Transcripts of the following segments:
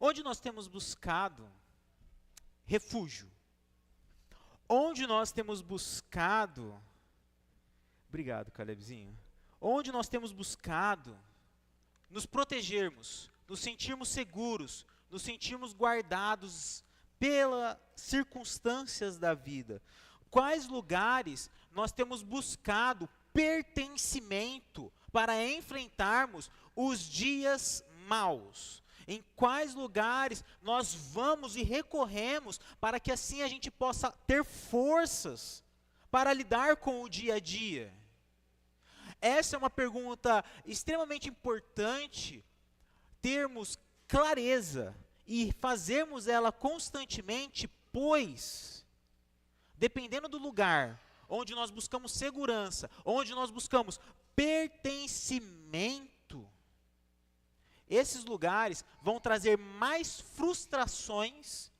Onde nós temos buscado refúgio? Onde nós temos buscado... Obrigado, Calebzinho. Onde nós temos buscado nos protegermos, nos sentirmos seguros, nos sentirmos guardados pelas circunstâncias da vida. Quais lugares nós temos buscado pertencimento para enfrentarmos os dias maus? Em quais lugares nós vamos e recorremos para que assim a gente possa ter forças para lidar com o dia a dia? Essa é uma pergunta extremamente importante, termos clareza e fazermos ela constantemente, pois, dependendo do lugar onde nós buscamos segurança, onde nós buscamos pertencimento, esses lugares vão trazer mais frustrações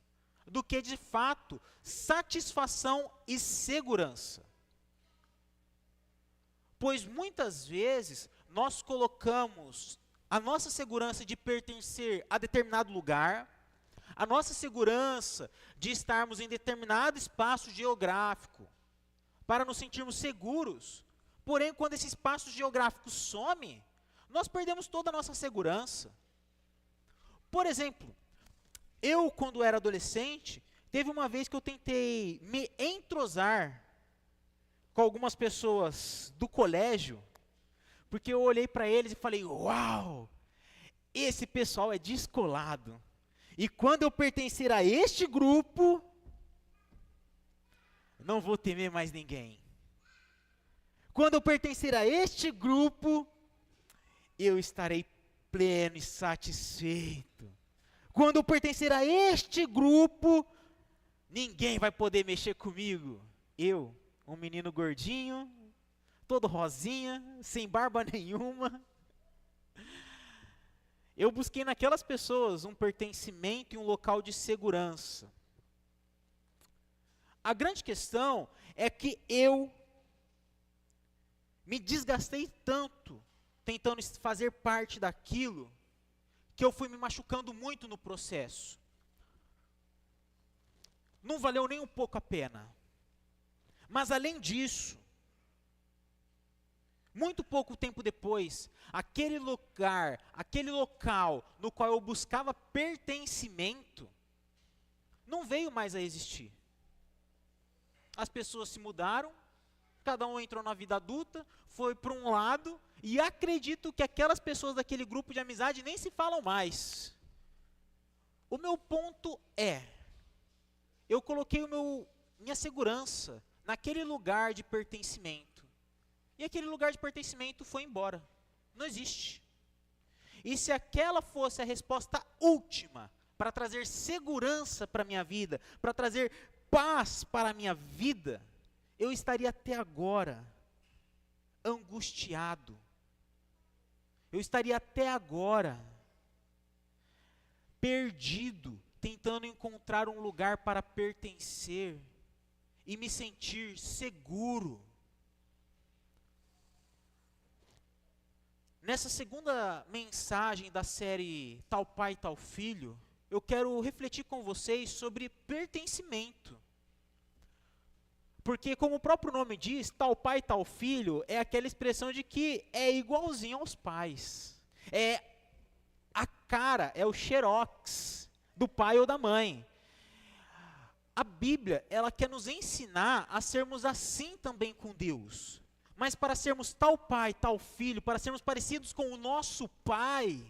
do que, de fato, satisfação e segurança. Pois muitas vezes nós colocamos a nossa segurança de pertencer a determinado lugar, a nossa segurança de estarmos em determinado espaço geográfico, para nos sentirmos seguros. Porém, quando esse espaço geográfico some, nós perdemos toda a nossa segurança. Por exemplo, eu, quando era adolescente, teve uma vez que eu tentei me entrosar com algumas pessoas do colégio, porque eu olhei para eles e falei, uau, esse pessoal é descolado. E quando eu pertencer a este grupo, não vou temer mais ninguém. Quando eu pertencer a este grupo, eu estarei pleno e satisfeito. Quando eu pertencer a este grupo, ninguém vai poder mexer comigo. Eu, um menino gordinho, todo rosinha, sem barba nenhuma. Eu busquei naquelas pessoas um pertencimento e um local de segurança. A grande questão é que eu me desgastei tanto tentando fazer parte daquilo, que eu fui me machucando muito no processo. Não valeu nem um pouco a pena. Mas além disso, muito pouco tempo depois, aquele lugar, aquele local no qual eu buscava pertencimento, não veio mais a existir. As pessoas se mudaram, cada um entrou na vida adulta, foi para um lado, e acredito que aquelas pessoas daquele grupo de amizade nem se falam mais. O meu ponto é, eu coloquei minha segurança naquele lugar de pertencimento. E aquele lugar de pertencimento foi embora. Não existe. E se aquela fosse a resposta última para trazer segurança para a minha vida, para trazer paz para a minha vida, eu estaria até agora angustiado. Eu estaria até agora perdido, tentando encontrar um lugar para pertencer e me sentir seguro. Nessa segunda mensagem da série Tal Pai, Tal Filho, eu quero refletir com vocês sobre pertencimento. Porque, como o próprio nome diz, tal pai, tal filho, é aquela expressão de que é igualzinho aos pais. É a cara, é o xerox do pai ou da mãe. A Bíblia, ela quer nos ensinar a sermos assim também com Deus. Mas para sermos tal pai, tal filho, para sermos parecidos com o nosso pai,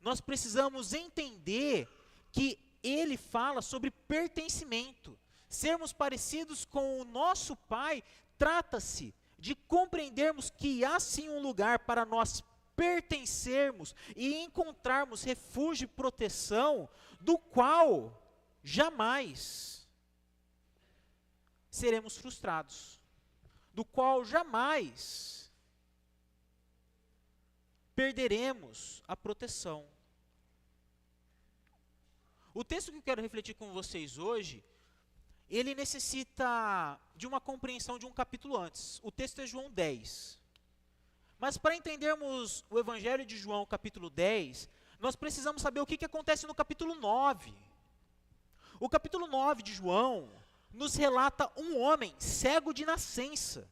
nós precisamos entender que ele fala sobre pertencimento. Sermos parecidos com o nosso pai, trata-se de compreendermos que há sim um lugar para nós pertencermos e encontrarmos refúgio e proteção, do qual jamais seremos frustrados, do qual jamais perderemos a proteção. O texto que eu quero refletir com vocês hoje, ele necessita de uma compreensão de um capítulo antes. O texto é João 10. Mas para entendermos o Evangelho de João, capítulo 10, nós precisamos saber o que acontece no capítulo 9. O capítulo 9 de João nos relata um homem cego de nascença,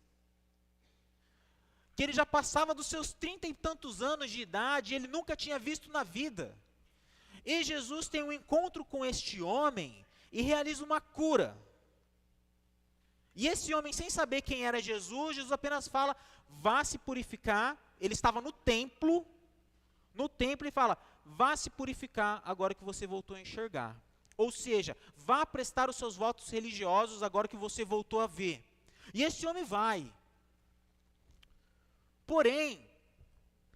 que ele já passava dos seus 30 e tantos anos de idade, e ele nunca tinha visto na vida. E Jesus tem um encontro com este homem e realiza uma cura. E esse homem, sem saber quem era Jesus, Jesus apenas fala, vá se purificar. Ele estava no templo e fala, vá se purificar agora que você voltou a enxergar. Ou seja, vá prestar os seus votos religiosos agora que você voltou a ver. E esse homem vai. Porém,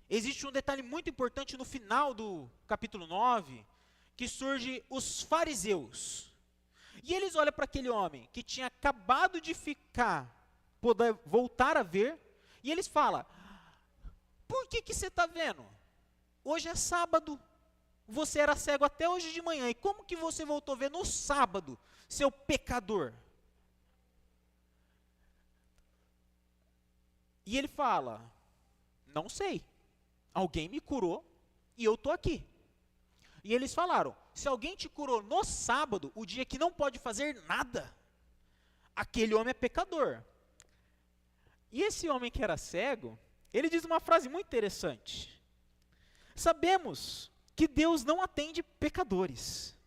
existe um detalhe muito importante no final do capítulo 9, que surge os fariseus. E eles olham para aquele homem que tinha acabado de poder voltar a ver, e eles falam, por que você está vendo? Hoje é sábado, você era cego até hoje de manhã, e como que você voltou a ver no sábado, seu pecador? E ele fala, não sei, alguém me curou e eu estou aqui. E eles falaram, se alguém te curou no sábado, o dia que não pode fazer nada, aquele homem é pecador. E esse homem que era cego, ele diz uma frase muito interessante. Sabemos que Deus não atende pecadores,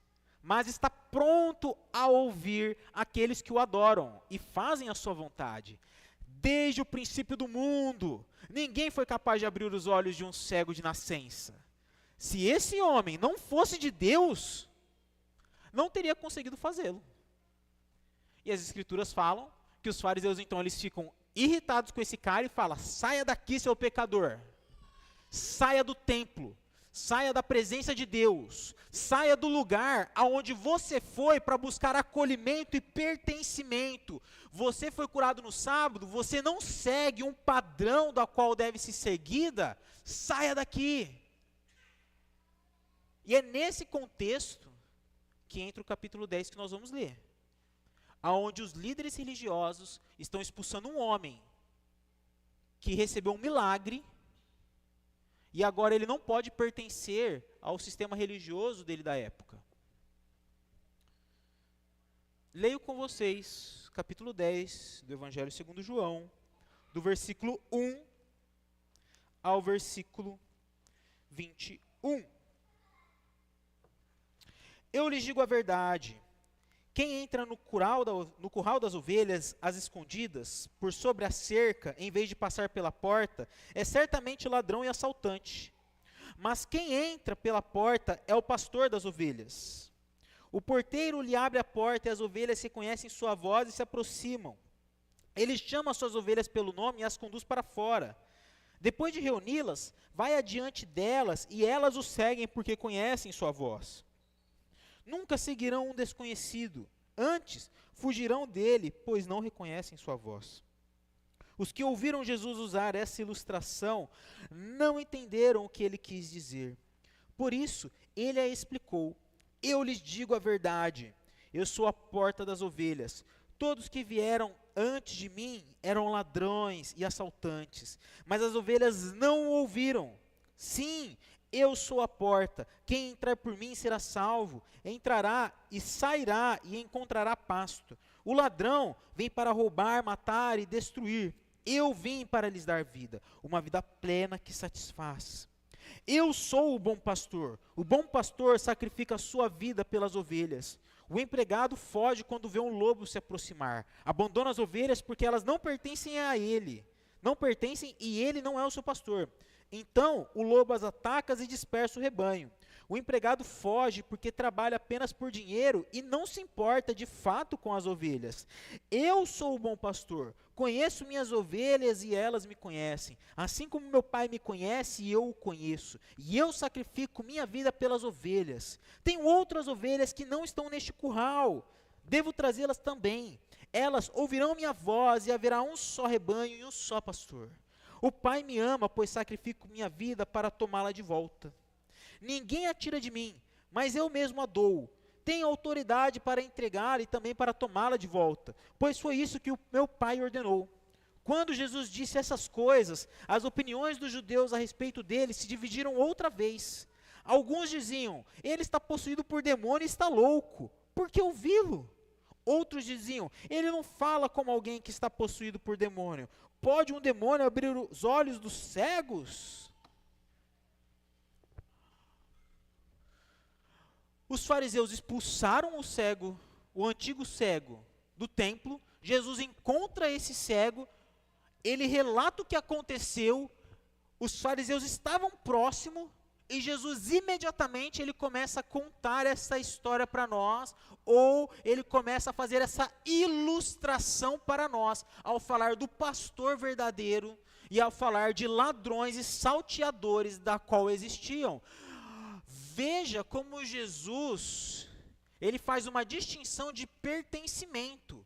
mas está pronto a ouvir aqueles que o adoram e fazem a sua vontade. Desde o princípio do mundo, ninguém foi capaz de abrir os olhos de um cego de nascença. Se esse homem não fosse de Deus, não teria conseguido fazê-lo. E as escrituras falam que os fariseus, então, eles ficam irritados com esse cara e falam, saia daqui, seu pecador. Saia do templo. Saia da presença de Deus. Saia do lugar aonde você foi para buscar acolhimento e pertencimento. Você foi curado no sábado, você não segue um padrão da qual deve ser seguida. Saia daqui. E é nesse contexto que entra o capítulo 10 que nós vamos ler. Aonde os líderes religiosos estão expulsando um homem que recebeu um milagre e agora ele não pode pertencer ao sistema religioso dele da época. Leio com vocês capítulo 10 do Evangelho segundo João, do versículo 1 ao versículo 21. Eu lhes digo a verdade, quem entra no curral das ovelhas, às escondidas, por sobre a cerca, em vez de passar pela porta, é certamente ladrão e assaltante. Mas quem entra pela porta é o pastor das ovelhas. O porteiro lhe abre a porta e as ovelhas reconhecem sua voz e se aproximam. Ele chama as suas ovelhas pelo nome e as conduz para fora. Depois de reuni-las, vai adiante delas e elas o seguem porque conhecem sua voz. Nunca seguirão um desconhecido, antes fugirão dele, pois não reconhecem sua voz. Os que ouviram Jesus usar essa ilustração não entenderam o que ele quis dizer. Por isso, ele a explicou. Eu lhes digo a verdade, eu sou a porta das ovelhas. Todos que vieram antes de mim eram ladrões e assaltantes, mas as ovelhas não o ouviram. Sim, eu sou a porta, quem entrar por mim será salvo, entrará e sairá e encontrará pasto. O ladrão vem para roubar, matar e destruir. Eu vim para lhes dar vida, uma vida plena que satisfaz. Eu sou o bom pastor sacrifica a sua vida pelas ovelhas. O empregado foge quando vê um lobo se aproximar, abandona as ovelhas porque elas não pertencem a ele, e ele não é o seu pastor. Então o lobo as ataca e dispersa o rebanho. O empregado foge porque trabalha apenas por dinheiro e não se importa de fato com as ovelhas. Eu sou o bom pastor, conheço minhas ovelhas e elas me conhecem. Assim como meu Pai me conhece, eu o conheço. E eu sacrifico minha vida pelas ovelhas. Tenho outras ovelhas que não estão neste curral. Devo trazê-las também. Elas ouvirão minha voz e haverá um só rebanho e um só pastor. O Pai me ama, pois sacrifico minha vida para tomá-la de volta. Ninguém a tira de mim, mas eu mesmo a dou. Tenho autoridade para entregá-la e também para tomá-la de volta, pois foi isso que o meu Pai ordenou. Quando Jesus disse essas coisas, as opiniões dos judeus a respeito dele se dividiram outra vez. Alguns diziam, ele está possuído por demônio e está louco, por que ouvi-lo? Outros diziam, ele não fala como alguém que está possuído por demônio. Pode um demônio abrir os olhos dos cegos? Os fariseus expulsaram o cego, o antigo cego, do templo. Jesus encontra esse cego, ele relata o que aconteceu, os fariseus estavam próximos, e Jesus imediatamente ele começa a contar essa história para nós, ou ele começa a fazer essa ilustração para nós, ao falar do pastor verdadeiro, e ao falar de ladrões e salteadores da qual existiam. Veja como Jesus, ele faz uma distinção de pertencimento.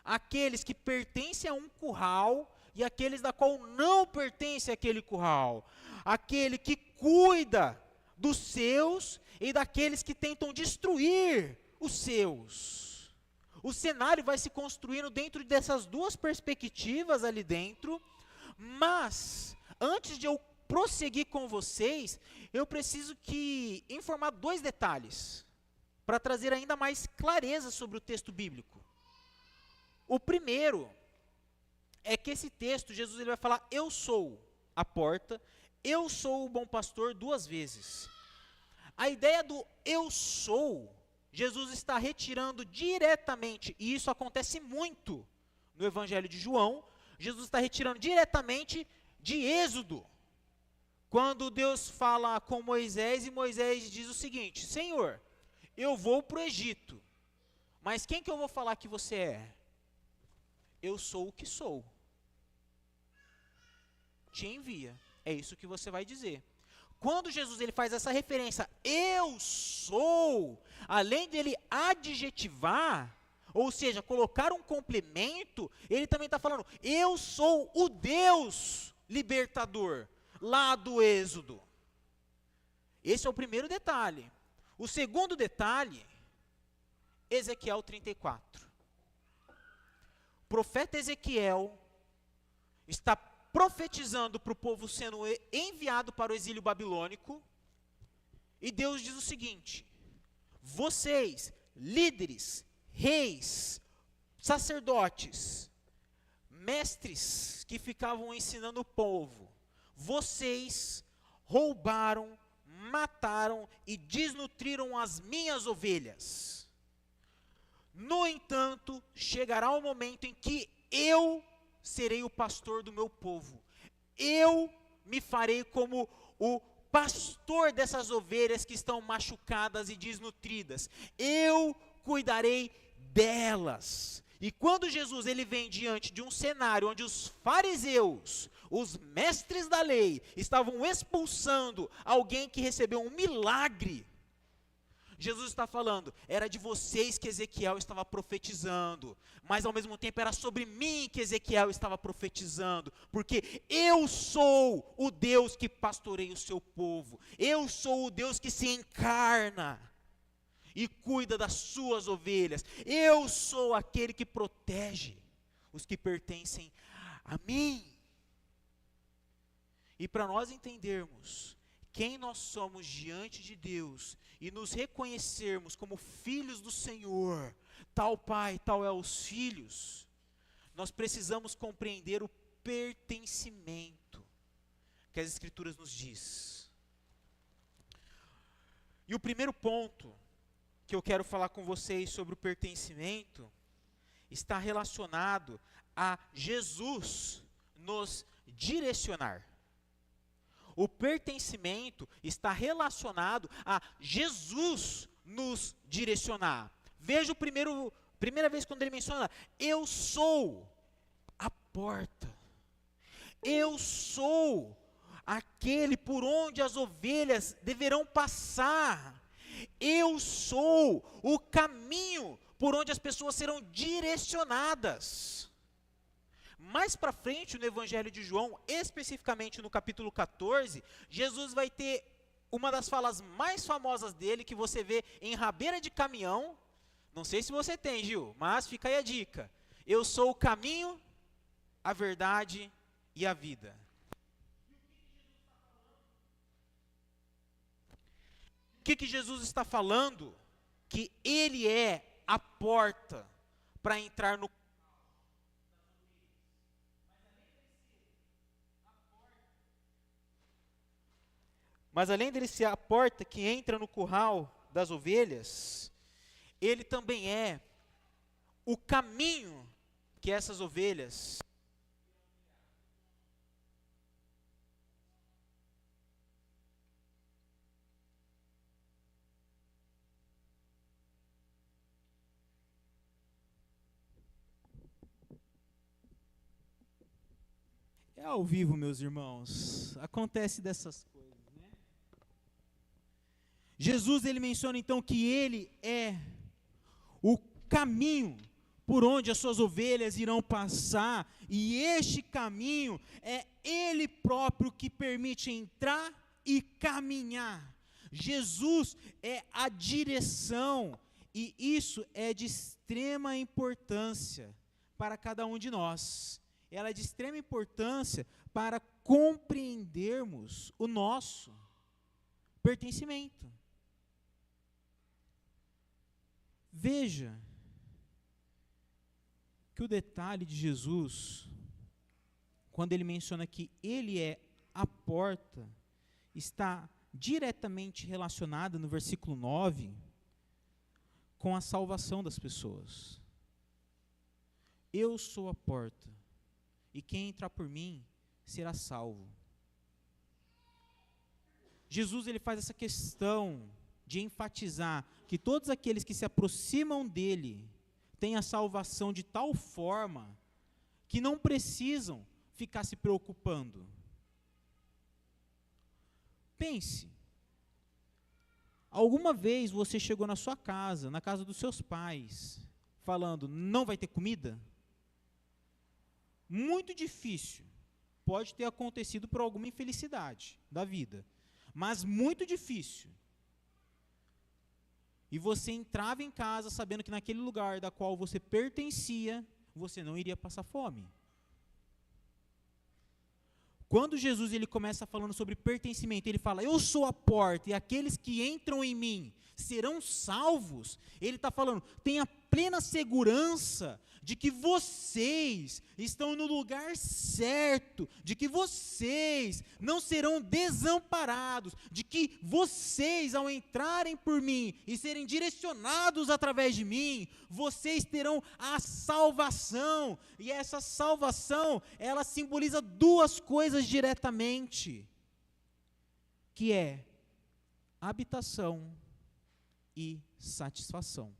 Aqueles que pertencem a um curral e aqueles da qual não pertencem àquele curral. Aquele que cuida dos seus e daqueles que tentam destruir os seus. O cenário vai se construindo dentro dessas duas perspectivas ali dentro, mas antes de eu prosseguir com vocês, eu preciso informar dois detalhes, para trazer ainda mais clareza sobre o texto bíblico. O primeiro é que esse texto, Jesus ele vai falar, eu sou a porta, eu sou o bom pastor duas vezes. A ideia do eu sou, Jesus está retirando diretamente, e isso acontece muito no Evangelho de João, Jesus está retirando diretamente de Êxodo. Quando Deus fala com Moisés, e Moisés diz o seguinte, Senhor, eu vou para o Egito, mas quem que eu vou falar que você é? Eu sou o que sou. Te envia. É isso que você vai dizer. Quando Jesus ele faz essa referência, eu sou, além dele adjetivar, ou seja, colocar um complemento, ele também está falando, eu sou o Deus libertador, lá do Êxodo. Esse é o primeiro detalhe. O segundo detalhe, Ezequiel 34. O profeta Ezequiel está profetizando para o povo sendo enviado para o exílio babilônico, e Deus diz o seguinte, vocês, líderes, reis, sacerdotes, mestres que ficavam ensinando o povo, vocês roubaram, mataram e desnutriram as minhas ovelhas. No entanto, chegará o momento em que eu serei o pastor do meu povo. Eu me farei como o pastor dessas ovelhas que estão machucadas e desnutridas. Eu cuidarei delas. E quando Jesus ele vem diante de um cenário onde os fariseus, os mestres da lei, estavam expulsando alguém que recebeu um milagre, Jesus está falando, era de vocês que Ezequiel estava profetizando, mas ao mesmo tempo era sobre mim que Ezequiel estava profetizando, porque eu sou o Deus que pastoreia o seu povo, eu sou o Deus que se encarna e cuida das suas ovelhas, eu sou aquele que protege os que pertencem a mim. E para nós entendermos quem nós somos diante de Deus e nos reconhecermos como filhos do Senhor, tal pai, tal é os filhos, nós precisamos compreender o pertencimento que as Escrituras nos diz. E o primeiro ponto que eu quero falar com vocês sobre o pertencimento está relacionado a Jesus nos direcionar. O pertencimento está relacionado a Jesus nos direcionar. Veja primeira vez quando ele menciona, eu sou a porta. Eu sou aquele por onde as ovelhas deverão passar. Eu sou o caminho por onde as pessoas serão direcionadas. Mais para frente, no Evangelho de João, especificamente no capítulo 14, Jesus vai ter uma das falas mais famosas dele, que você vê em rabeira de caminhão. Não sei se você tem, Gil, mas fica aí a dica. Eu sou o caminho, a verdade e a vida. que Jesus está falando? Que Ele é a porta para entrar no. Mas além dele ser a porta que entra no curral das ovelhas, Ele também é o caminho que essas ovelhas. É ao vivo, meus irmãos. Acontece dessas coisas, né? Jesus, ele menciona então que ele é o caminho por onde as suas ovelhas irão passar, e este caminho é ele próprio que permite entrar e caminhar. Jesus é a direção, e isso é de extrema importância para cada um de nós. Ela é de extrema importância para compreendermos o nosso pertencimento. Veja que o detalhe de Jesus, quando ele menciona que ele é a porta, está diretamente relacionado no versículo 9 com a salvação das pessoas. Eu sou a porta, e quem entrar por mim será salvo. Jesus, ele faz essa questão de enfatizar que todos aqueles que se aproximam dele têm a salvação de tal forma que não precisam ficar se preocupando. Pense, alguma vez você chegou na sua casa, na casa dos seus pais, falando, não vai ter comida? Muito difícil. Pode ter acontecido por alguma infelicidade da vida, mas muito difícil. E você entrava em casa sabendo que naquele lugar da qual você pertencia, você não iria passar fome. Quando Jesus ele começa falando sobre pertencimento, ele fala, eu sou a porta, e aqueles que entram em mim serão salvos. Ele está falando, tenha plena segurança de que vocês estão no lugar certo, de que vocês não serão desamparados, de que vocês, ao entrarem por mim e serem direcionados através de mim, vocês terão a salvação. E essa salvação, ela simboliza duas coisas diretamente, que é habitação e satisfação.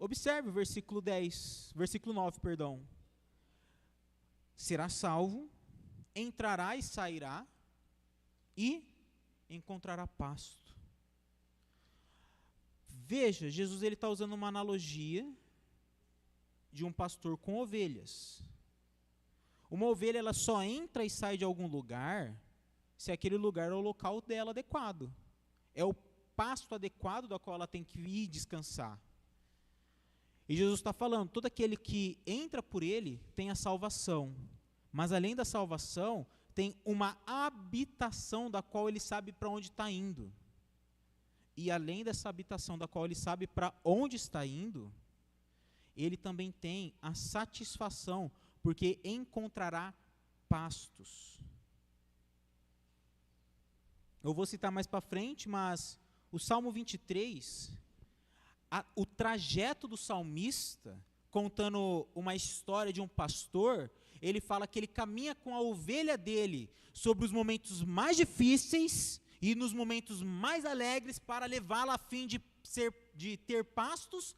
Observe o versículo 9, perdão. Será salvo, entrará e sairá, e encontrará pasto. Veja, Jesus ele está usando uma analogia de um pastor com ovelhas. Uma ovelha ela só entra e sai de algum lugar se aquele lugar é o local dela adequado. É o pasto adequado da qual ela tem que ir descansar. E Jesus está falando, todo aquele que entra por ele tem a salvação. Mas além da salvação, tem uma habitação da qual ele sabe para onde está indo. E além dessa habitação da qual ele sabe para onde está indo, ele também tem a satisfação, porque encontrará pastos. Eu vou citar mais para frente, mas o Salmo 23... o trajeto do salmista, contando uma história de um pastor, ele fala que ele caminha com a ovelha dele sobre os momentos mais difíceis e nos momentos mais alegres para levá-la a fim de ter pastos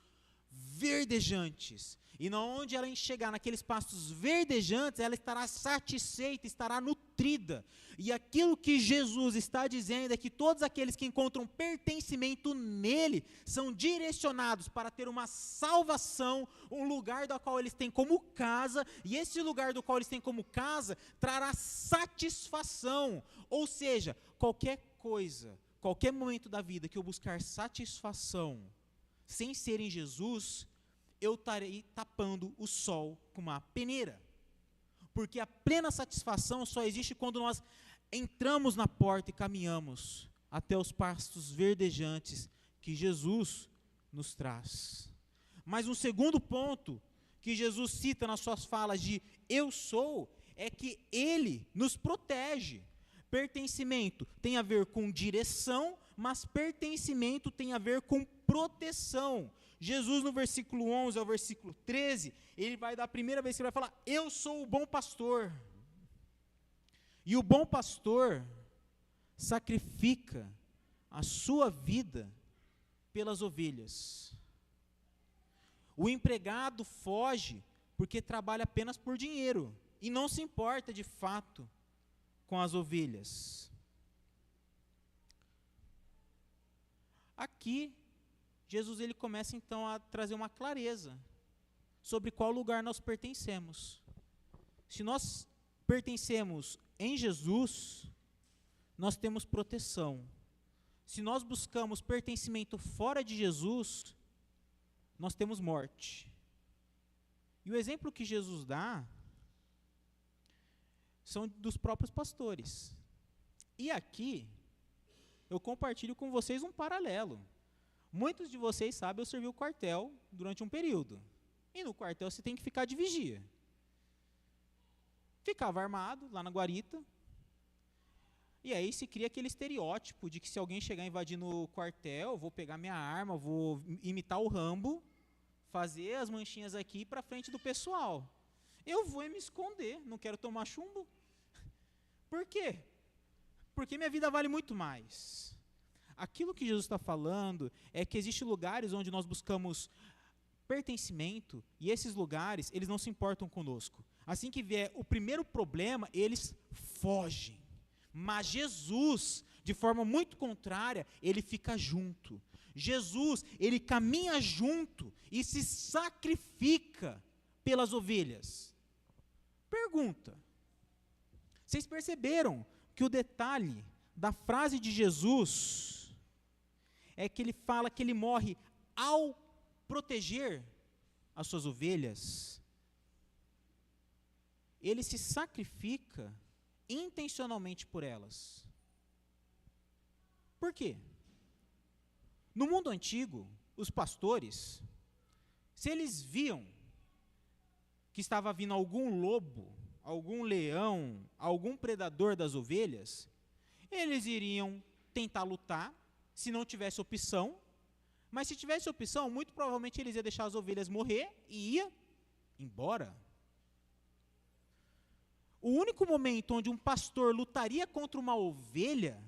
verdejantes. E onde ela chegar naqueles pastos verdejantes, ela estará satisfeita, estará nutrida. E aquilo que Jesus está dizendo é que todos aqueles que encontram pertencimento nele são direcionados para ter uma salvação, um lugar do qual eles têm como casa, e esse lugar do qual eles têm como casa trará satisfação. Ou seja, qualquer coisa, qualquer momento da vida que eu buscar satisfação sem ser em Jesus, eu estarei tapando o sol com uma peneira. Porque a plena satisfação só existe quando nós entramos na porta e caminhamos até os pastos verdejantes que Jesus nos traz. Mas um segundo ponto que Jesus cita nas suas falas de eu sou, é que ele nos protege. Pertencimento tem a ver com direção, mas pertencimento tem a ver com proteção. Jesus, no versículo 11 ao versículo 13, ele vai dar a primeira vez que ele vai falar, eu sou o bom pastor. E o bom pastor sacrifica a sua vida pelas ovelhas. O empregado foge porque trabalha apenas por dinheiro e não se importa de fato com as ovelhas. Aqui, Jesus ele começa então a trazer uma clareza sobre qual lugar nós pertencemos. Se nós pertencemos em Jesus, nós temos proteção. Se nós buscamos pertencimento fora de Jesus, nós temos morte. E o exemplo que Jesus dá são dos próprios pastores. E aqui, eu compartilho com vocês um paralelo. Muitos de vocês sabem, eu servi o quartel durante um período. E no quartel você tem que ficar de vigia. Ficava armado lá na guarita. E aí se cria aquele estereótipo de que se alguém chegar invadindo o quartel, eu vou pegar minha arma, vou imitar o Rambo, fazer as manchinhas aqui para frente do pessoal. Eu vou me esconder, não quero tomar chumbo. Por quê? Porque minha vida vale muito mais. Aquilo que Jesus está falando é que existem lugares onde nós buscamos pertencimento, e esses lugares, eles não se importam conosco. Assim que vier o primeiro problema, eles fogem. Mas Jesus, de forma muito contrária, ele fica junto. Jesus, ele caminha junto e se sacrifica pelas ovelhas. Pergunta: vocês perceberam que o detalhe da frase de Jesus é que ele fala que ele morre ao proteger as suas ovelhas? Ele se sacrifica intencionalmente por elas. Por quê? No mundo antigo, os pastores, se eles viam que estava vindo algum lobo, algum leão, algum predador das ovelhas, eles iriam tentar lutar, se não tivesse opção, mas se tivesse opção, muito provavelmente eles iam deixar as ovelhas morrer e ia embora. O único momento onde um pastor lutaria contra uma ovelha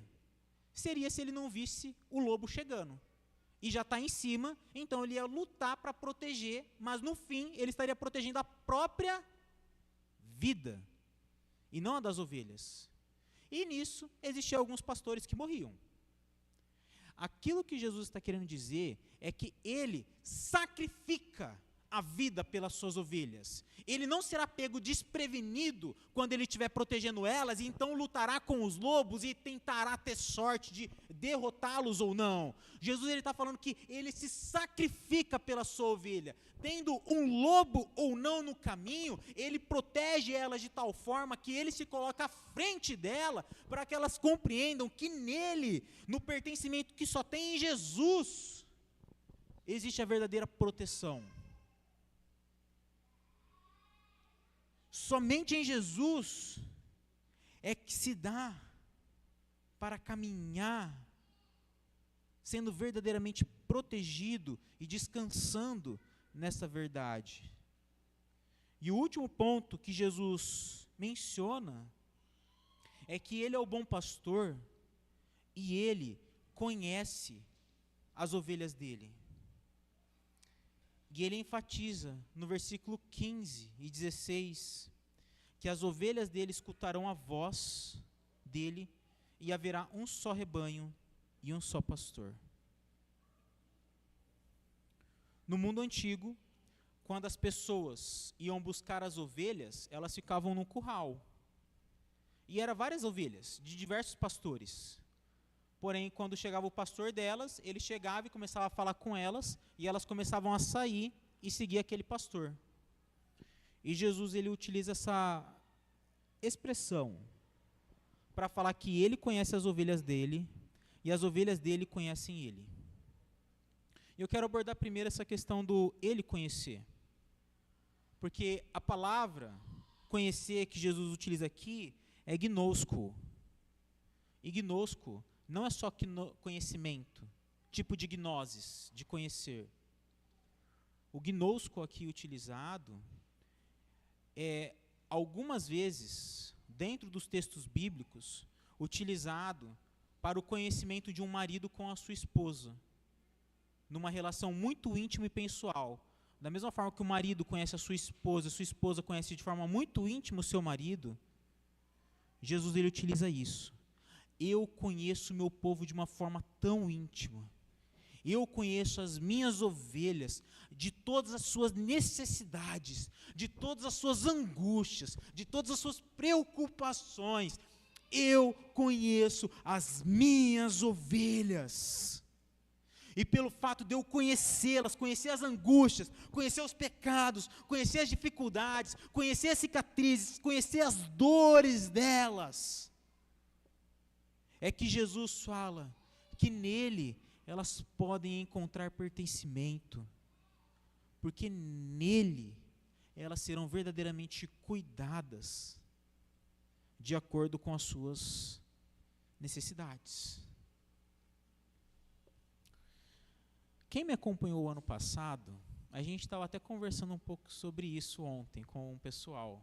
seria se ele não visse o lobo chegando. E já está em cima, então ele ia lutar para proteger, mas no fim ele estaria protegendo a própria vida, e não a das ovelhas. E nisso existiam alguns pastores que morriam. Aquilo que Jesus está querendo dizer é que ele sacrifica a vida pelas suas ovelhas. Ele não será pego desprevenido quando ele estiver protegendo elas, e então lutará com os lobos e tentará ter sorte de derrotá-los ou não. Jesus está falando que ele se sacrifica pela sua ovelha. Tendo um lobo ou não no caminho, ele protege elas de tal forma que ele se coloca à frente dela, para que elas compreendam que nele, no pertencimento que só tem em Jesus, existe a verdadeira proteção. Somente em Jesus é que se dá para caminhar sendo verdadeiramente protegido e descansando nessa verdade. E o último ponto que Jesus menciona é que ele é o bom pastor e ele conhece as ovelhas dele. E ele enfatiza no versículo 15 e 16 que as ovelhas dele escutarão a voz dele e haverá um só rebanho e um só pastor. No mundo antigo, quando as pessoas iam buscar as ovelhas, elas ficavam no curral. E eram várias ovelhas, de diversos pastores. Porém, quando chegava o pastor delas, ele chegava e começava a falar com elas, e elas começavam a sair e seguir aquele pastor. E Jesus, ele utiliza essa expressão para falar que ele conhece as ovelhas dele, e as ovelhas dele conhecem ele. Eu quero abordar primeiro essa questão do ele conhecer. Porque a palavra conhecer que Jesus utiliza aqui é gnosco. E gnosco não é só conhecimento, tipo de gnosis, de conhecer. O gnosco aqui utilizado é, algumas vezes, dentro dos textos bíblicos, utilizado para o conhecimento de um marido com a sua esposa, numa relação muito íntima e pessoal. Da mesma forma que o marido conhece a sua esposa conhece de forma muito íntima o seu marido, Jesus ele utiliza isso. Eu conheço o meu povo de uma forma tão íntima. Eu conheço as minhas ovelhas de todas as suas necessidades, de todas as suas angústias, de todas as suas preocupações. Eu conheço as minhas ovelhas. E pelo fato de eu conhecê-las, conhecer as angústias, conhecer os pecados, conhecer as dificuldades, conhecer as cicatrizes, conhecer as dores delas, é que Jesus fala que nele elas podem encontrar pertencimento, porque nele elas serão verdadeiramente cuidadas de acordo com as suas necessidades. Quem me acompanhou o ano passado, a gente estava até conversando um pouco sobre isso ontem com o pessoal.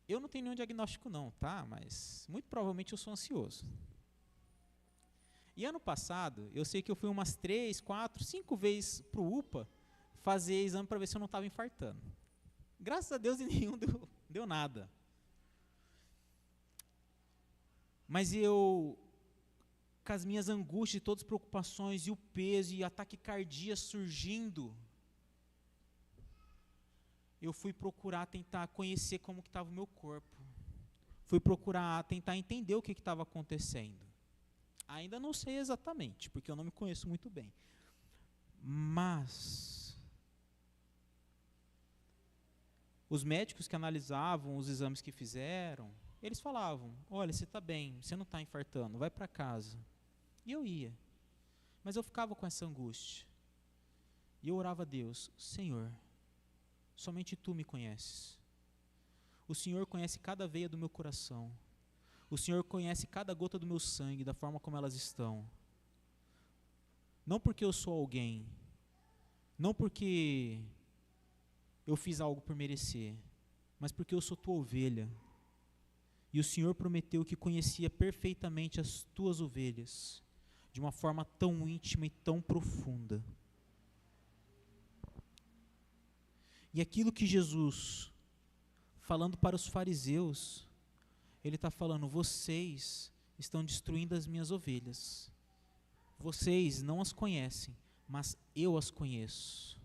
Eu não tenho nenhum diagnóstico não, tá? Mas muito provavelmente eu sou ansioso. E ano passado, eu sei que eu fui umas 3, 4, 5 vezes para o UPA fazer exame para ver se eu não estava infartando. Graças a Deus, em nenhum deu nada. Mas eu, com as minhas angústias e todas as preocupações, e o peso, e a taquicardia surgindo, eu fui procurar tentar conhecer como que estava o meu corpo. Fui procurar tentar entender o que estava acontecendo. Ainda não sei exatamente, porque eu não me conheço muito bem. Mas os médicos que analisavam os exames que fizeram, eles falavam, olha, você está bem, você não está infartando, vai para casa. E eu ia. Mas eu ficava com essa angústia. E eu orava a Deus, Senhor, somente Tu me conheces. O Senhor conhece cada veia do meu coração. O Senhor conhece cada gota do meu sangue, da forma como elas estão. Não porque eu sou alguém, não porque eu fiz algo por merecer, mas porque eu sou Tua ovelha. E o Senhor prometeu que conhecia perfeitamente as Tuas ovelhas, de uma forma tão íntima e tão profunda. E aquilo que Jesus, falando para os fariseus, Ele está falando, vocês estão destruindo as minhas ovelhas. Vocês não as conhecem, mas eu as conheço.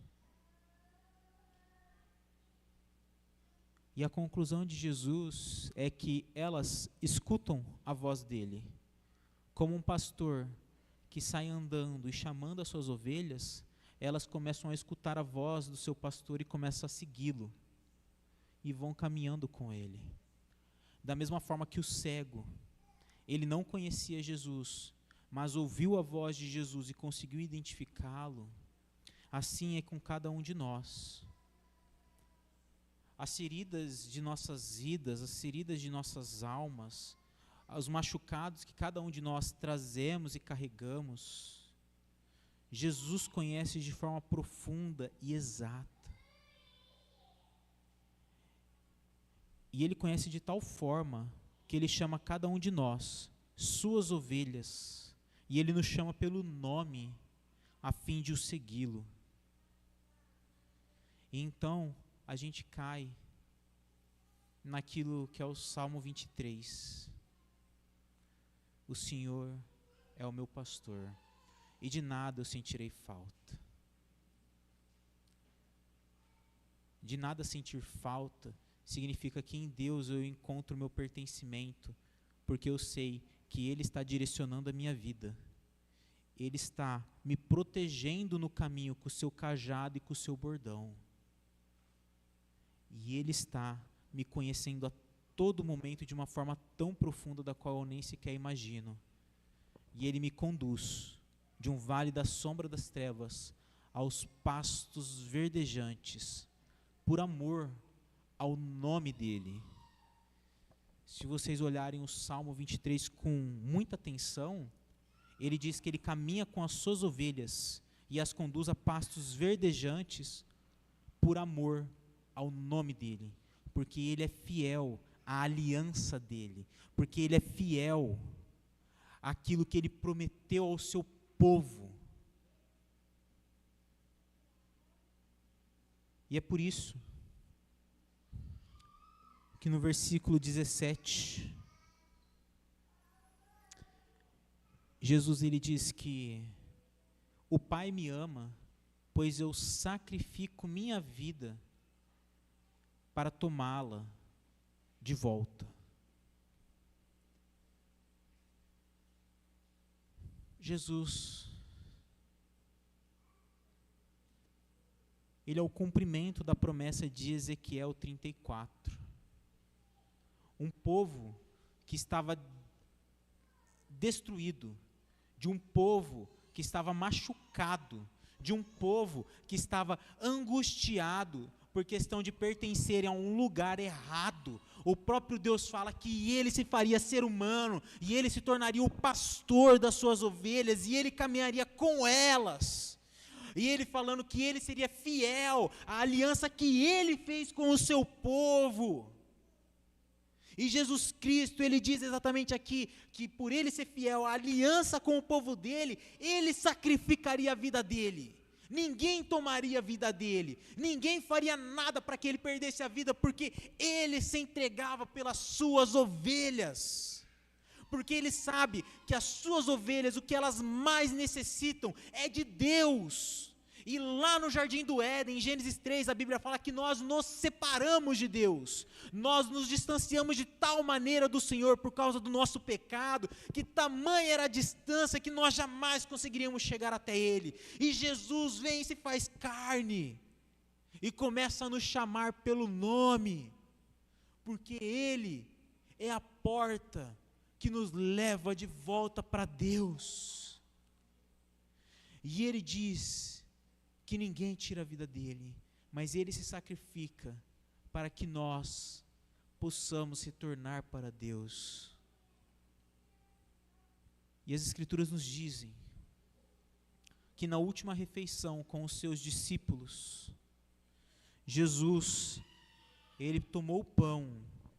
E a conclusão de Jesus é que elas escutam a voz dele. Como um pastor que sai andando e chamando as suas ovelhas, elas começam a escutar a voz do seu pastor e começam a segui-lo. E vão caminhando com ele. Da mesma forma que o cego, ele não conhecia Jesus, mas ouviu a voz de Jesus e conseguiu identificá-lo, assim é com cada um de nós. As feridas de nossas vidas, as feridas de nossas almas, os machucados que cada um de nós trazemos e carregamos, Jesus conhece de forma profunda e exata. E Ele conhece de tal forma que Ele chama cada um de nós, suas ovelhas, e Ele nos chama pelo nome, a fim de o segui-lo. E então, a gente cai naquilo que é o Salmo 23. O Senhor é o meu pastor, e de nada eu sentirei falta. De nada sentir falta significa que em Deus eu encontro o meu pertencimento, porque eu sei que Ele está direcionando a minha vida. Ele está me protegendo no caminho com o seu cajado e com o seu bordão. E Ele está me conhecendo todo momento de uma forma tão profunda da qual eu nem sequer imagino. E Ele me conduz de um vale da sombra das trevas aos pastos verdejantes, por amor ao nome dEle. Se vocês olharem o Salmo 23 com muita atenção, ele diz que ele caminha com as suas ovelhas e as conduz a pastos verdejantes por amor ao nome dEle, porque Ele é fiel à aliança dEle, porque Ele é fiel àquilo que Ele prometeu ao seu povo. E é por isso que no versículo 17, Jesus ele diz que o Pai me ama, pois eu sacrifico minha vida para tomá-la de volta. Jesus, ele é o cumprimento da promessa de Ezequiel 34. Um povo que estava destruído, de um povo que estava machucado, de um povo que estava angustiado por questão de pertencerem a um lugar errado. O próprio Deus fala que Ele se faria ser humano, e Ele se tornaria o pastor das suas ovelhas, e Ele caminharia com elas. E Ele falando que Ele seria fiel à aliança que Ele fez com o seu povo. E Jesus Cristo, Ele diz exatamente aqui, que por Ele ser fiel à aliança com o povo dEle, Ele sacrificaria a vida dEle. Ninguém tomaria a vida dEle, ninguém faria nada para que Ele perdesse a vida, porque Ele se entregava pelas suas ovelhas. Porque Ele sabe que as suas ovelhas, o que elas mais necessitam é de Deus. E lá no Jardim do Éden, em Gênesis 3, a Bíblia fala que nós nos separamos de Deus, nós nos distanciamos de tal maneira do Senhor por causa do nosso pecado, que tamanha era a distância que nós jamais conseguiríamos chegar até Ele. E Jesus vem e se faz carne, e começa a nos chamar pelo nome, porque Ele é a porta que nos leva de volta para Deus. E Ele diz que ninguém tira a vida dele, mas ele se sacrifica para que nós possamos se tornar para Deus. E as Escrituras nos dizem que na última refeição com os seus discípulos, Jesus, ele tomou o pão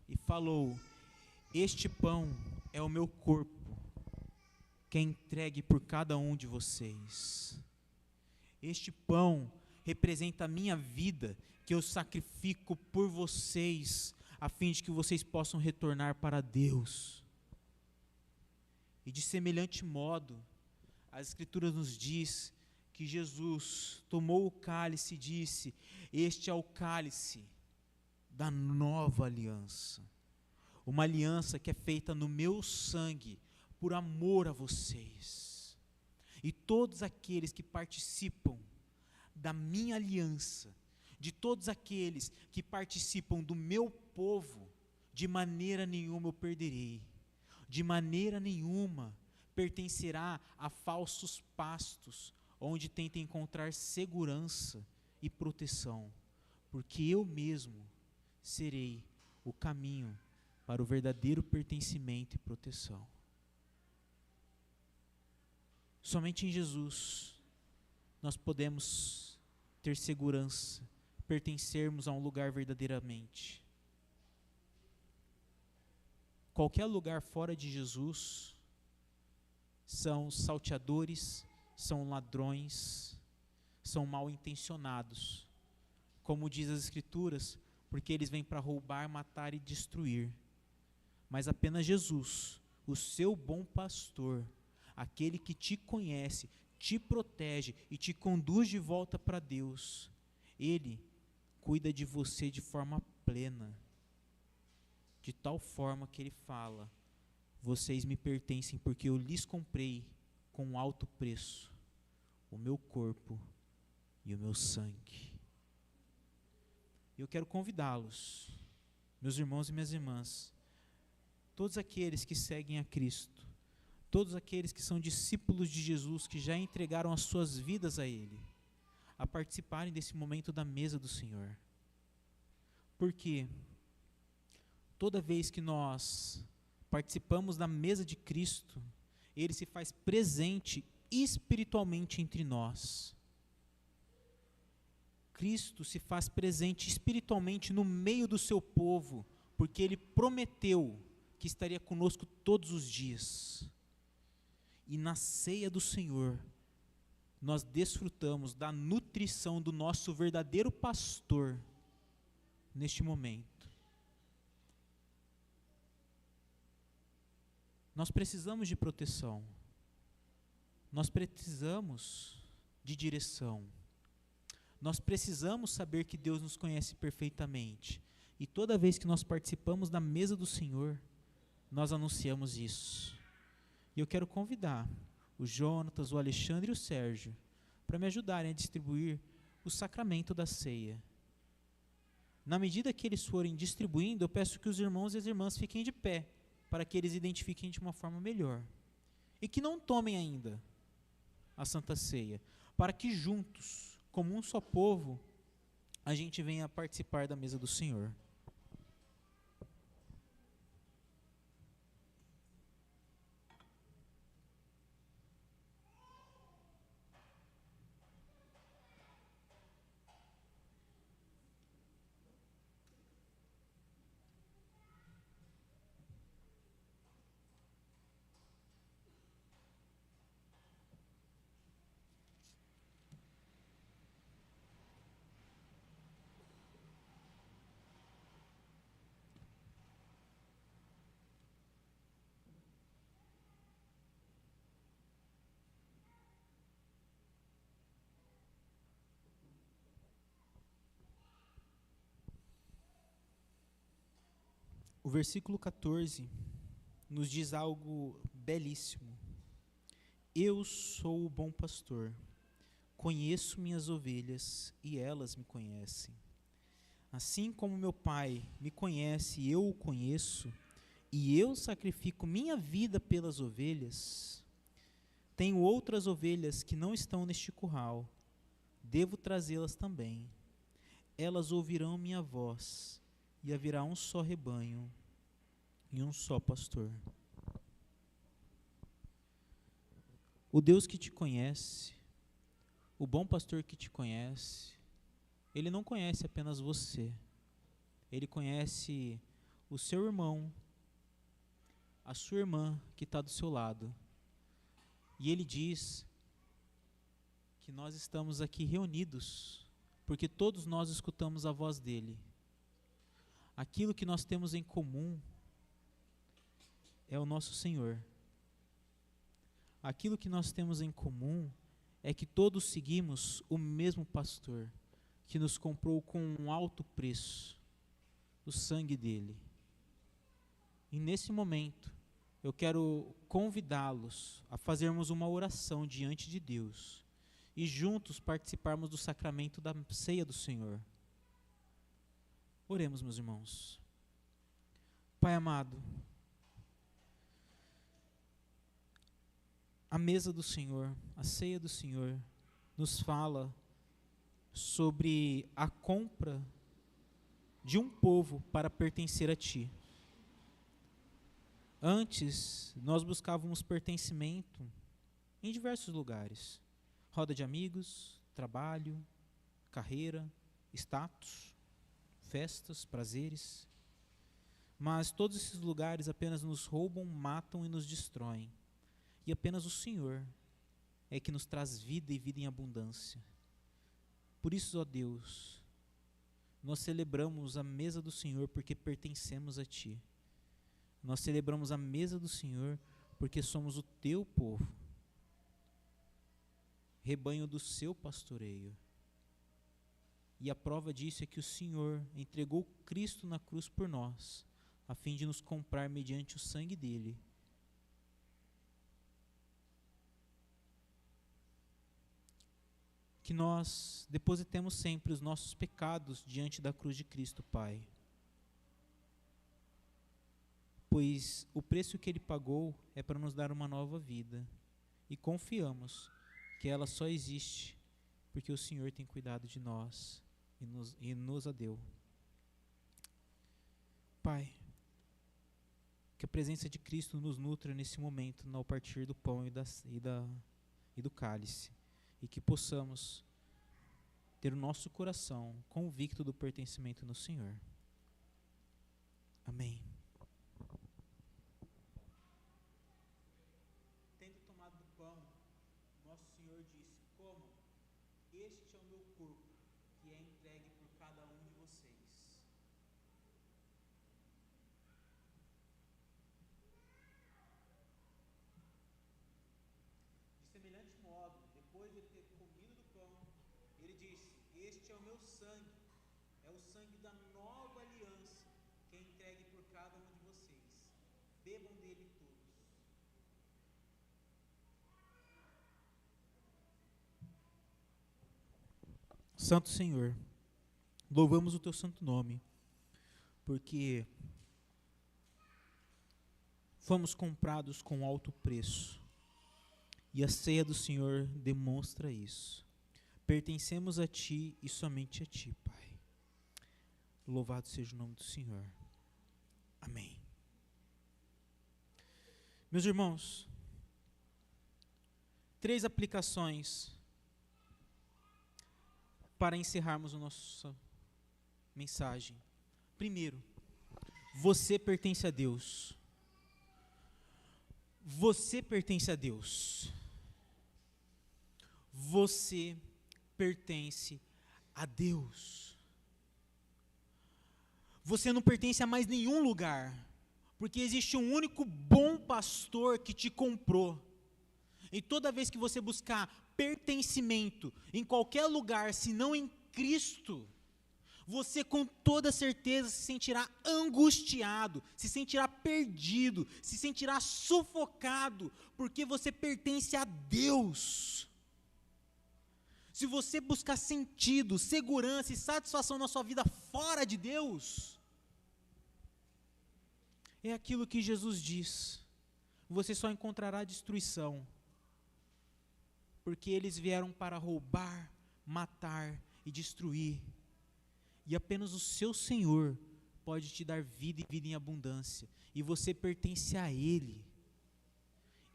e falou: este pão é o meu corpo, que é entregue por cada um de vocês. Este pão representa a minha vida, que eu sacrifico por vocês, a fim de que vocês possam retornar para Deus. E de semelhante modo, as Escrituras nos diz que Jesus tomou o cálice e disse: este é o cálice da nova aliança, uma aliança que é feita no meu sangue, por amor a vocês. E todos aqueles que participam da minha aliança, de todos aqueles que participam do meu povo, de maneira nenhuma eu perderei, de maneira nenhuma pertencerá a falsos pastos, onde tenta encontrar segurança e proteção, porque eu mesmo serei o caminho para o verdadeiro pertencimento e proteção. Somente em Jesus nós podemos ter segurança, pertencermos a um lugar verdadeiramente. Qualquer lugar fora de Jesus são salteadores, são ladrões, são mal intencionados. Como diz as Escrituras, porque eles vêm para roubar, matar e destruir. Mas apenas Jesus, o seu bom pastor, aquele que te conhece, te protege e te conduz de volta para Deus, Ele cuida de você de forma plena, de tal forma que Ele fala: vocês me pertencem porque eu lhes comprei com alto preço o meu corpo e o meu sangue. Eu quero convidá-los, meus irmãos e minhas irmãs, todos aqueles que seguem a Cristo, todos aqueles que são discípulos de Jesus, que já entregaram as suas vidas a Ele, a participarem desse momento da mesa do Senhor. Porque toda vez que nós participamos da mesa de Cristo, Ele se faz presente espiritualmente entre nós. Cristo se faz presente espiritualmente no meio do seu povo, porque Ele prometeu que estaria conosco todos os dias. E na ceia do Senhor, nós desfrutamos da nutrição do nosso verdadeiro pastor neste momento. Nós precisamos de proteção, nós precisamos de direção, nós precisamos saber que Deus nos conhece perfeitamente, e toda vez que nós participamos da mesa do Senhor, nós anunciamos isso. E eu quero convidar o Jonatas, o Alexandre e o Sérgio para me ajudarem a distribuir o sacramento da ceia. Na medida que eles forem distribuindo, eu peço que os irmãos e as irmãs fiquem de pé, para que eles identifiquem de uma forma melhor. E que não tomem ainda a Santa Ceia, para que juntos, como um só povo, a gente venha participar da mesa do Senhor. O versículo 14 nos diz algo belíssimo. Eu sou o bom pastor, conheço minhas ovelhas e elas me conhecem. Assim como meu Pai me conhece e eu o conheço, e eu sacrifico minha vida pelas ovelhas, tenho outras ovelhas que não estão neste curral, devo trazê-las também. Elas ouvirão minha voz, e haverá um só rebanho e um só pastor. O Deus que te conhece, o bom pastor que te conhece, Ele não conhece apenas você, Ele conhece o seu irmão, a sua irmã que está do seu lado. E Ele diz que nós estamos aqui reunidos, porque todos nós escutamos a voz dEle. Aquilo que nós temos em comum é o nosso Senhor. Aquilo que nós temos em comum é que todos seguimos o mesmo pastor, que nos comprou com um alto preço, o sangue dele. E nesse momento, eu quero convidá-los a fazermos uma oração diante de Deus e juntos participarmos do sacramento da ceia do Senhor. Oremos, meus irmãos. Pai amado, a mesa do Senhor, a ceia do Senhor, nos fala sobre a compra de um povo para pertencer a Ti. Antes, nós buscávamos pertencimento em diversos lugares. Roda de amigos, trabalho, carreira, status, festas, prazeres, mas todos esses lugares apenas nos roubam, matam e nos destroem, e apenas o Senhor é que nos traz vida e vida em abundância. Por isso, ó Deus, nós celebramos a mesa do Senhor porque pertencemos a Ti. Nós celebramos a mesa do Senhor porque somos o Teu povo, rebanho do Seu pastoreio. E a prova disso é que o Senhor entregou Cristo na cruz por nós, a fim de nos comprar mediante o sangue dele. Que nós depositemos sempre os nossos pecados diante da cruz de Cristo, Pai. pois o preço que ele pagou é para nos dar uma nova vida, e confiamos que ela só existe porque o Senhor tem cuidado de nós e nos a deu. Pai, que a presença de Cristo nos nutra nesse momento, no partir do pão e do cálice, e que possamos ter o nosso coração convicto do pertencimento no Senhor. Amém. Tendo tomado do pão, nosso Senhor disse: comam, este é o meu corpo, que é entregue por cada um de vocês. De semelhante modo, depois de ter comido do pão, ele disse: este é o meu sangue, é o sangue da nova aliança, que é entregue por cada um de vocês. Bebam dele todos. Santo Senhor, louvamos o teu santo nome, porque fomos comprados com alto preço, e a ceia do Senhor demonstra isso. Pertencemos a Ti e somente a Ti, Pai. Louvado seja o nome do Senhor. Amém. Meus irmãos, 3 aplicações para encerrarmos a nossa mensagem. Primeiro, você pertence a Deus. Você pertence a Deus. Você pertence a Deus. Você não pertence a mais nenhum lugar, porque existe um único bom pastor que te comprou. E toda vez que você buscar pertencimento em qualquer lugar, senão em Cristo, você com toda certeza se sentirá angustiado, se sentirá perdido, se sentirá sufocado, porque você pertence a Deus. Se você buscar sentido, segurança e satisfação na sua vida fora de Deus, é aquilo que Jesus diz: você só encontrará destruição, porque eles vieram para roubar, matar e destruir, e apenas o seu Senhor pode te dar vida e vida em abundância, e você pertence a Ele.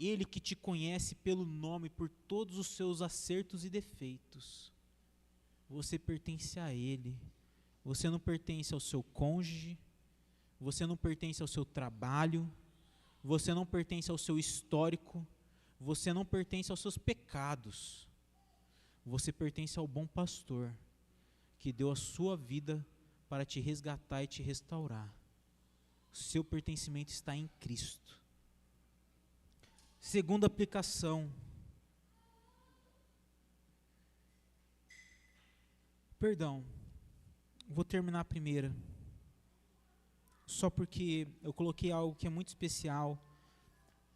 Ele que te conhece pelo nome, por todos os seus acertos e defeitos. Você pertence a Ele. Você não pertence ao seu cônjuge, você não pertence ao seu trabalho, você não pertence ao seu histórico, você não pertence aos seus pecados. Você pertence ao bom pastor, que deu a sua vida para te resgatar e te restaurar. O seu pertencimento está em Cristo. Segunda aplicação. Perdão, vou terminar a primeira. Só porque eu coloquei algo que é muito especial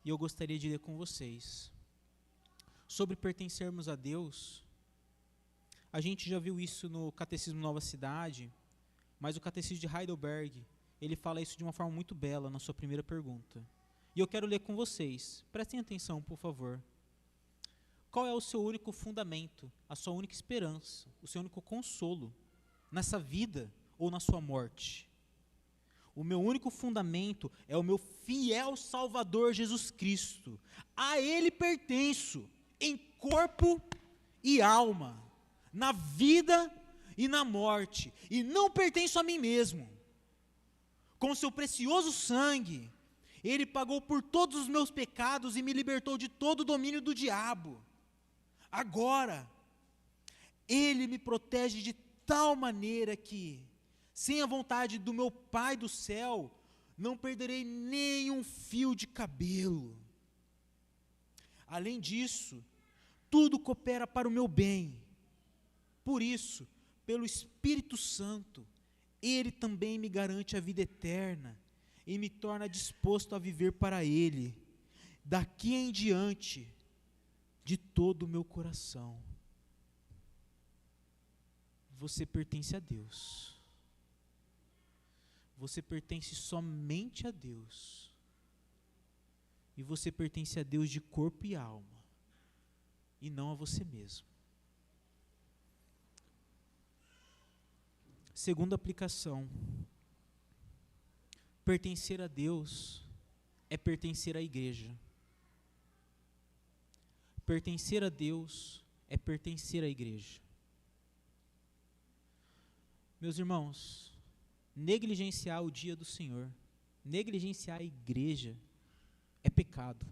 e eu gostaria de ler com vocês. Sobre pertencermos a Deus, a gente já viu isso no Catecismo Nova Cidade, mas o Catecismo de Heidelberg, ele fala isso de uma forma muito bela na sua primeira pergunta. E eu quero ler com vocês. Prestem atenção, por favor. Qual é o seu único fundamento, a sua única esperança, o seu único consolo, nessa vida ou na sua morte? O meu único fundamento é o meu fiel Salvador Jesus Cristo. A Ele pertenço, em corpo e alma, na vida e na morte, e não pertenço a mim mesmo. Com seu precioso sangue, Ele pagou por todos os meus pecados e me libertou de todo o domínio do diabo. Agora, Ele me protege de tal maneira que, sem a vontade do meu Pai do céu, não perderei nem um fio de cabelo. Além disso, tudo coopera para o meu bem. Por isso, pelo Espírito Santo, Ele também me garante a vida eterna e me torna disposto a viver para Ele, daqui em diante, de todo o meu coração. Você pertence a Deus. Você pertence somente a Deus. e você pertence a Deus de corpo e alma, e não a você mesmo. Segunda aplicação: pertencer a Deus é pertencer à igreja. Pertencer a Deus é pertencer à igreja. Meus irmãos, negligenciar o dia do Senhor, negligenciar a igreja, é pecado.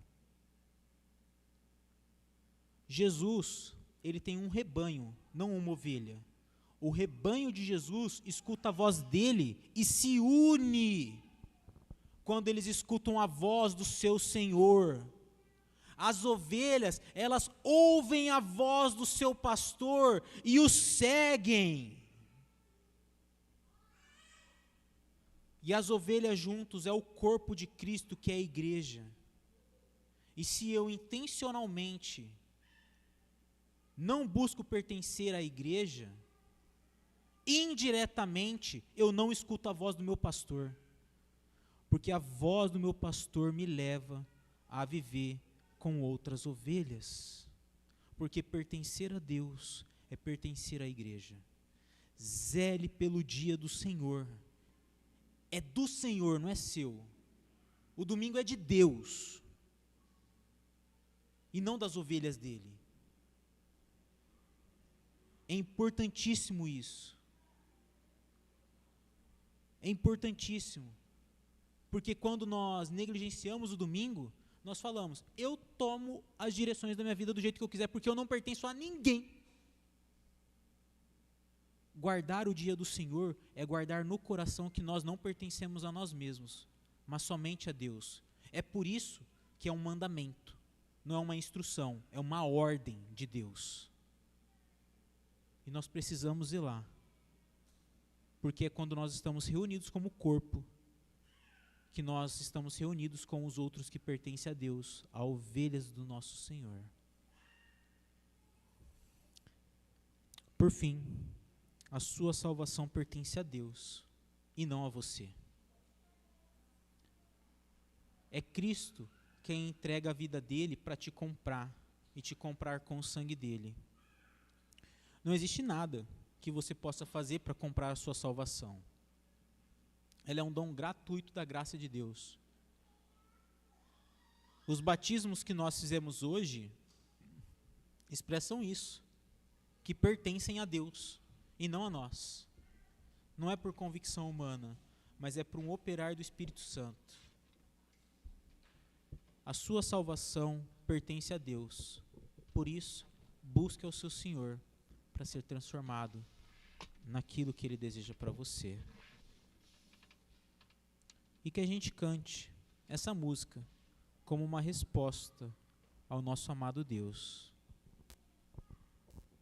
Jesus, ele tem um rebanho, não uma ovelha. O rebanho de Jesus escuta a voz dele e se une quando eles escutam a voz do seu Senhor. As ovelhas, elas ouvem a voz do seu pastor e o seguem. E as ovelhas juntos é o corpo de Cristo, que é a igreja. E se eu intencionalmente não busco pertencer à igreja, indiretamente eu não escuto a voz do meu pastor. Porque a voz do meu pastor me leva a viver com outras ovelhas. Porque pertencer a Deus é pertencer à igreja. Zele pelo dia do Senhor. É do Senhor, não é seu. O domingo é de Deus. E não das ovelhas dele. É importantíssimo isso. É importantíssimo. Porque quando nós negligenciamos o domingo, nós falamos, eu tomo as direções da minha vida do jeito que eu quiser, porque eu não pertenço a ninguém. Guardar o dia do Senhor é guardar no coração que nós não pertencemos a nós mesmos, mas somente a Deus. É por isso que é um mandamento, não é uma instrução, é uma ordem de Deus. E nós precisamos zelar, porque é quando nós estamos reunidos como corpo, que nós estamos reunidos com os outros que pertencem a Deus, a ovelhas do nosso Senhor. Por fim, a sua salvação pertence a Deus e não a você. É Cristo quem entrega a vida dele para te comprar e te comprar com o sangue dele. Não existe nada que você possa fazer para comprar a sua salvação. Ela é um dom gratuito da graça de Deus. Os batismos que nós fizemos hoje expressam isso, que pertencem a Deus e não a nós. Não é por convicção humana, mas é por um operar do Espírito Santo. A sua salvação pertence a Deus. Por isso, busque ao seu Senhor para ser transformado naquilo que Ele deseja para você. E que a gente cante essa música como uma resposta ao nosso amado Deus.